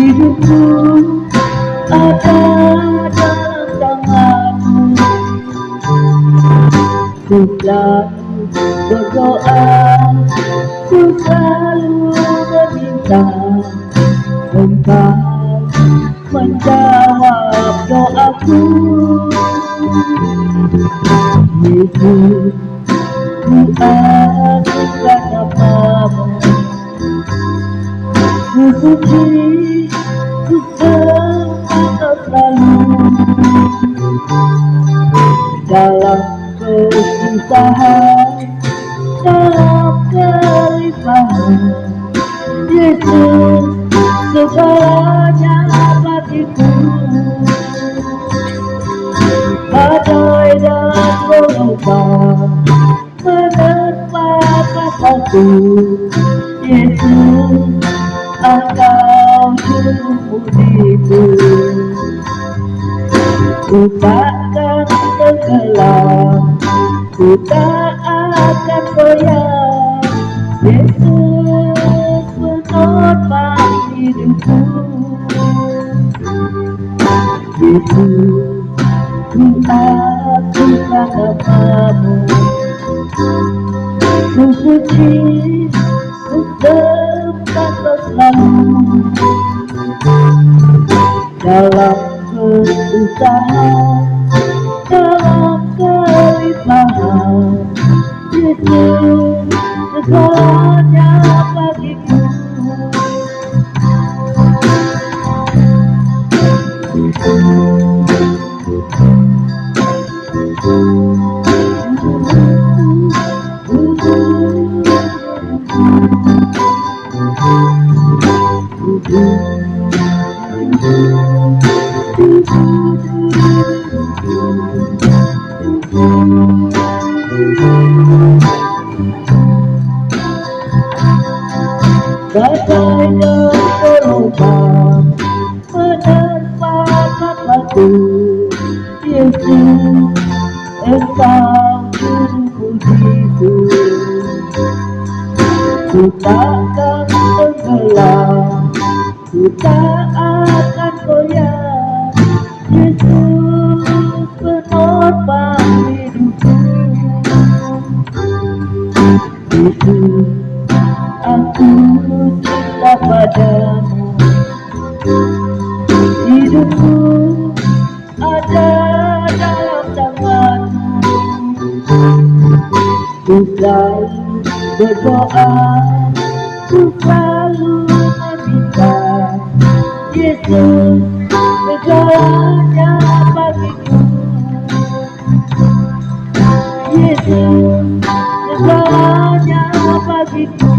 hidupku ada dalam tanganmu. Ku selalu berdoa, ku selalu meminta Engkau menjawab doaku. Yesus, ku anugerah namamu. Ku puji, ku sembah selalu. Dalam kesusahan, dalam kelimpahan, Yesus segalanya bagiku. Badai dan gelombang menerpa kataku, Yesus Engkau juru pujiku. Ku takkan tenggelam, ku tak akan goyah. Yesus penopang hidupku. Yesus, ku anugerah namamu. Ku puji, ku sembah selalu. Dalam kesusahan, dalam kelimpahan, Yesus segalanya bagiku. Badai dan gelombang menerpa kataku, Yesus Engkau juru pujiku. Ku takkan tenggelam, ku tak akan goyah. Yesus penopang hidupku. Yesus, aku cinta padamu. Hidupku ada dalam tanganmu. Ku selalu berdoa, ku selalu meminta Yesus segalanya bagiku. Yesus segalanya bagiku.